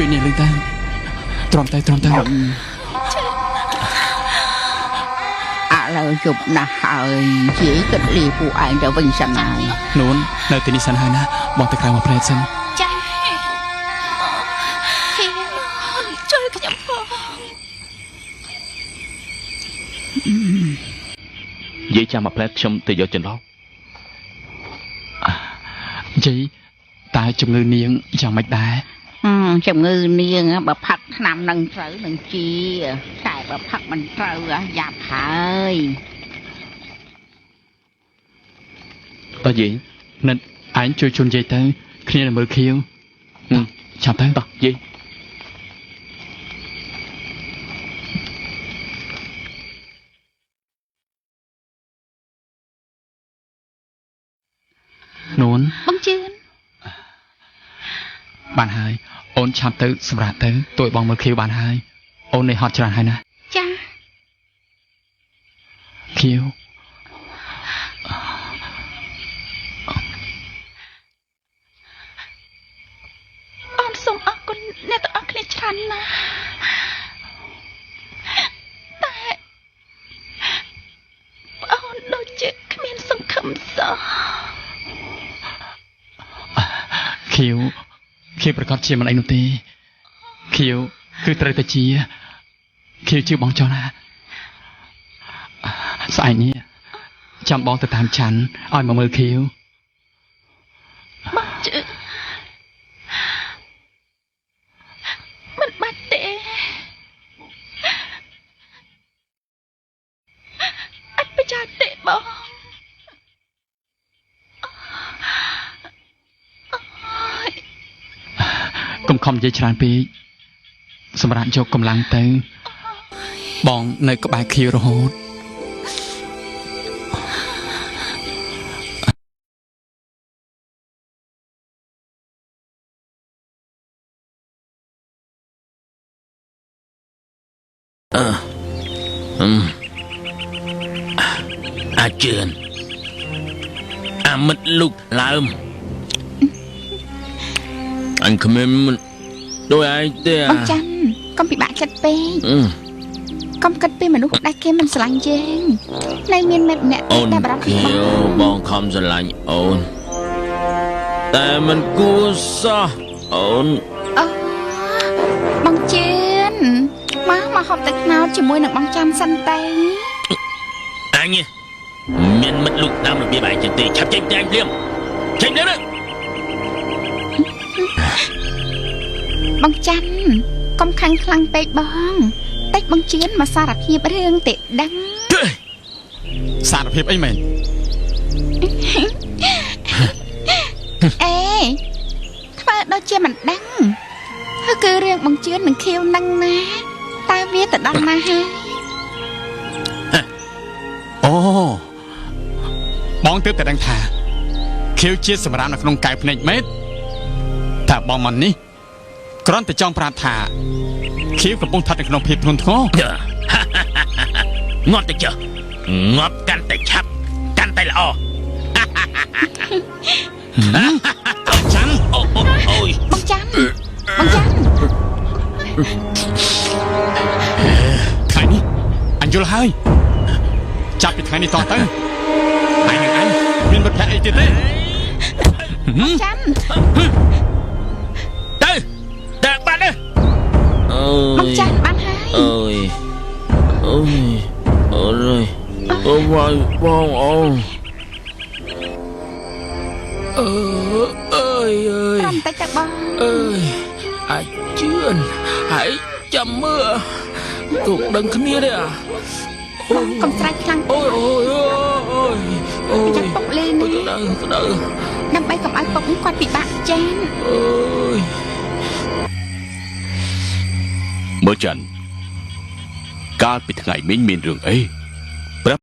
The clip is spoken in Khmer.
ជួយនេះលឹងតាទ្រាំតែឥឡូវជប់ណាស់ហើយជាគិតលីពួកឯងទៅវិញសិនហើយនួននៅទីនេះសិនហើយណាបងទៅក្រៅមកផ្លែសិនចាជួយខ្ញុំផងយាយចាំមកផ្លែខ្ញុំទៅយកចន្លោះយាយតែជំងឺនាងយ៉ាងម៉េចដែរជំងឺនាងបើផឹកថ្នាំនឹងត្រូវនឹងជាតែបើផឹកមិនត្រូវយ៉ាប់ហើយតើយាយនិតឯងជួយជូនយាយទៅគ្នានឹងមើលខៀវចាប់ទៅតោះយាយនួនបងជឿនបានហើយអូនឆាប់ទៅសម្រាប់ទៅទួយបងមើលខៀវបានហើយអូននេះហត់ច្រើនហើយណាចាខៀវអូនសូមអរគុណអ្នកទាំងអស់គ្នាច្រើនណាស់តែអូនដូចជាគ្មានសង្ឃឹមសោះខៀវប្រកាសជាមិនអីនោះទេខៀវគឺត្រូវតែជាខៀវជឿបងចុះណាស្អែកនេះចាំបងទៅតាមច័ន្ទឲ្យមកមើលខៀវបងជឿមិនបាច់ទេអត់ប្រយោជន៍ទេបងកុំខំនិយាយច្រើនពេកសម្រាប់យកកម្លាំងទៅបងនៅក្បែរខៀវរហូតអាជឿនអាមិតលុកឡើមអញគ្មានដូចឯងទេបងច័ន្ទកុំពិបាកចិត្តពេកកុំគិតពីមនុស្សដែលគេមិនស្រឡាញ់យើងនៅមានមិត្តម្នាក់ទេដែលបារម្ភពីបងខំស្រឡាញ់អូនតែមិនគួរសោះអូនបងជឿនមកហូបទឹកត្នោតជាមួយនឹងបងច័ន្ទសិនទៅអញមានមិត្តលុកតាមរបៀបឯងចឹងទេឆាប់ចេញទៅអញភ្លាមចេញទៅបងច័ន្ទកុំខាំងខ្លាំងពេកបងតិចបងជឿនមកសារភាពរឿងទេដឹងសារភាពអីមែនអេធ្វើដូចជាមិនដឹងគឺរឿងបងជឿននឹងខៀវនឹងណាតែវាទៅដល់ណាហើយអូបងទើបតែដឹងថាខៀវជាសម្រាប់នៅក្នុងកែវភ្នែកមេតតែបងមកនេះគ្រាន់តែចង់ប្រាប់ថាខៀវកំពុងស្ថិតនៅក្នុងភាពធ្ងន់ធ្ងរងាប់ទៅចុះងាប់កាន់តែឆាប់កាន់តែល្អច័ន្ទអូយបងច័ន្ទថ្ងៃនេះអញយល់ហើយចាប់ពីថ្ងៃនេះតទៅអញនឹងអញមានមិត្តភក្តិអីទៀតទេបងច័ន្ទទៅបាត់ទៅបងច័ន្ទបានហើយអូយអូយបងអូតាមតិចទៅបងអាចជឿនហើយចាំមើលទុកដឹងគ្នាទេបងកុំស្រែកខ្លាំងអូយចាក់ពុកលេងក្តៅដើម្បីកុំឲ្យពុកគាត់ពិបាកចានមើលច័ន្ទកាលពីថ្ងៃមិញមានរឿងអី